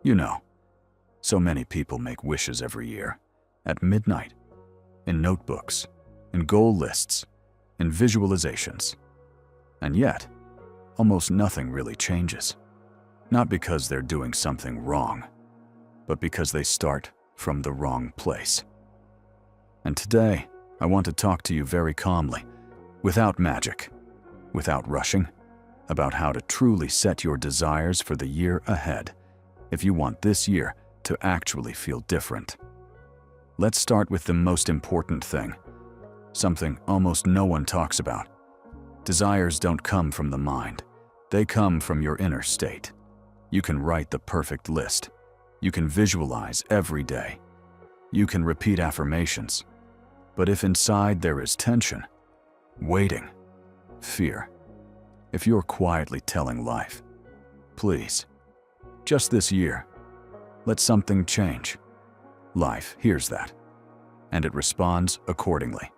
You know, so many people make wishes every year, at midnight, in notebooks, in goal lists, in visualizations. And yet, almost nothing really changes. Not because they're doing something wrong, but because they start from the wrong place. And today, I want to talk to you very calmly, without magic, without rushing, about how to truly set your desires for the year ahead if you want this year to actually feel different. Let's start with the most important thing, something almost no one talks about. Desires don't come from the mind. They come from your inner state. You can write the perfect list. You can visualize every day. You can repeat affirmations. But if inside there is tension, waiting, fear, if you're quietly telling life, please, just this year, let something change, life hears that, and it responds accordingly.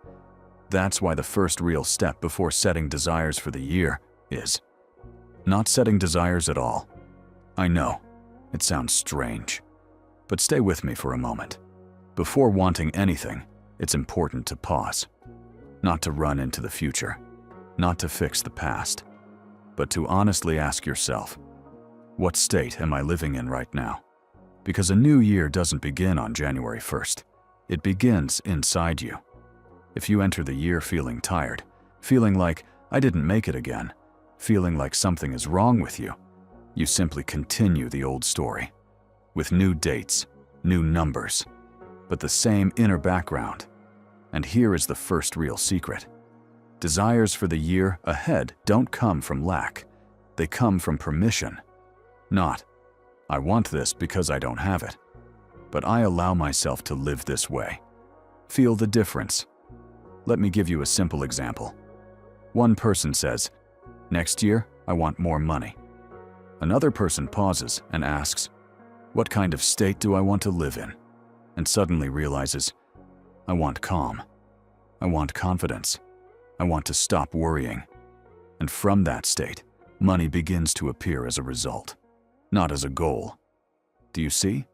That's why the first real step before setting desires for the year is not setting desires at all. I know, it sounds strange, but stay with me for a moment. Before wanting anything, it's important to pause, not to run into the future, not to fix the past, but to honestly ask yourself, what state am I living in right now? Because a new year doesn't begin on January 1st. It begins inside you. If you enter the year feeling tired, feeling like I didn't make it again, feeling like something is wrong with you, you simply continue the old story, with new dates, new numbers, but the same inner background. And here is the first real secret. Desires for the year ahead don't come from lack. They come from permission. Not, I want this because I don't have it, but I allow myself to live this way. Feel the difference. Let me give you a simple example. One person says, next year, I want more money. Another person pauses and asks, what kind of state do I want to live in? And suddenly realizes, I want calm. I want confidence. I want to stop worrying. And from that state, money begins to appear as a result, not as a goal. Do you see?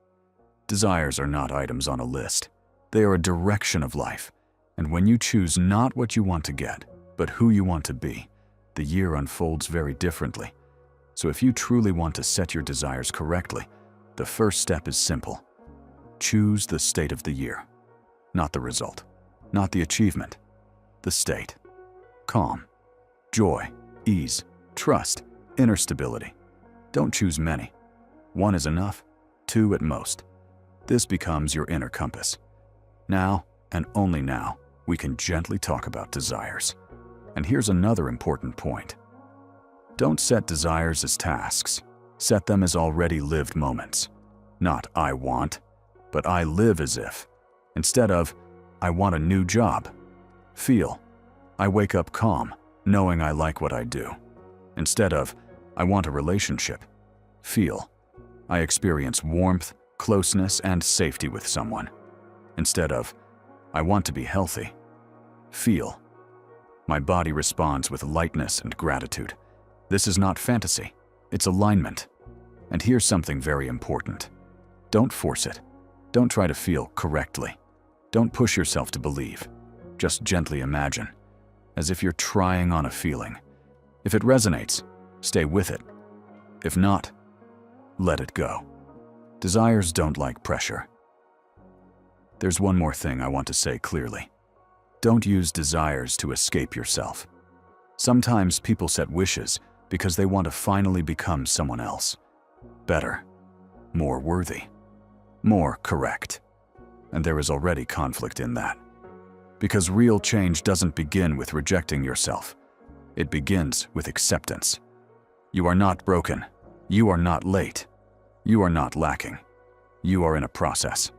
Desires are not items on a list. They are a direction of life. And when you choose not what you want to get, but who you want to be, the year unfolds very differently. So if you truly want to set your desires correctly, the first step is simple. Choose the state of the year, not the result, not the achievement, the state. Calm, joy, ease, trust, inner stability. Don't choose many. One is enough, two at most. This becomes your inner compass. Now, and only now, we can gently talk about desires. And here's another important point. Don't set desires as tasks. Set them as already lived moments. Not I want, but I live as if. Instead of, I want a new job. Feel, I wake up calm, knowing I like what I do. Instead of, I want a relationship. Feel, I experience warmth, closeness, and safety with someone. Instead of, I want to be healthy. Feel, my body responds with lightness and gratitude. This is not fantasy, it's alignment. And here's something very important. Don't force it. Don't try to feel correctly. Don't push yourself to believe. Just gently imagine, as if you're trying on a feeling. If it resonates, stay with it. If not, let it go. Desires don't like pressure. There's one more thing I want to say clearly. Don't use desires to escape yourself. Sometimes people set wishes because they want to finally become someone else. Better, more worthy, more correct. And there is already conflict in that. Because real change doesn't begin with rejecting yourself. It begins with acceptance. You are not broken. You are not late. You are not lacking. You are in a process.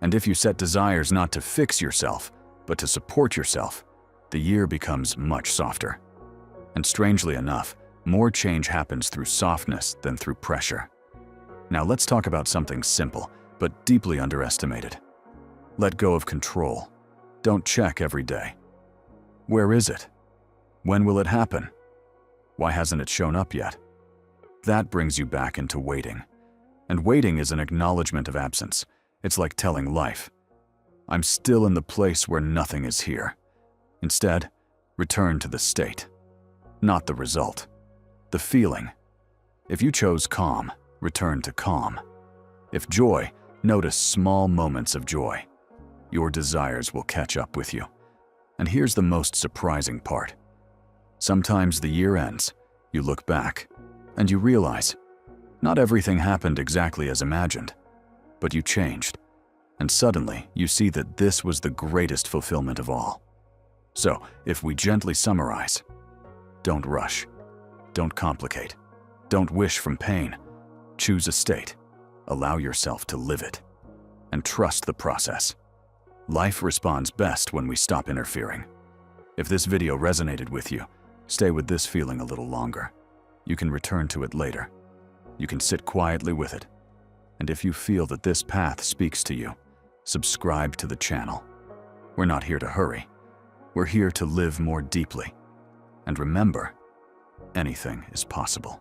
And if you set desires not to fix yourself, but to support yourself, the year becomes much softer. And strangely enough, more change happens through softness than through pressure. Now let's talk about something simple, but deeply underestimated. Let go of control. Don't check every day. Where is it? When will it happen? Why hasn't it shown up yet? That brings you back into waiting. And waiting is an acknowledgement of absence. It's like telling life, I'm still in the place where nothing is here. Instead, return to the state, not the result, the feeling. If you chose calm, return to calm. If joy, notice small moments of joy. Your desires will catch up with you. And here's the most surprising part. Sometimes the year ends, you look back, and you realize, not everything happened exactly as imagined, but you changed. And suddenly, you see that this was the greatest fulfillment of all. So, if we gently summarize, don't rush, don't complicate, don't wish from pain. Choose a state, allow yourself to live it, and trust the process. Life responds best when we stop interfering. If this video resonated with you, stay with this feeling a little longer. You can return to it later. You can sit quietly with it. And if you feel that this path speaks to you, subscribe to the channel. We're not here to hurry. We're here to live more deeply. And remember, anything is possible.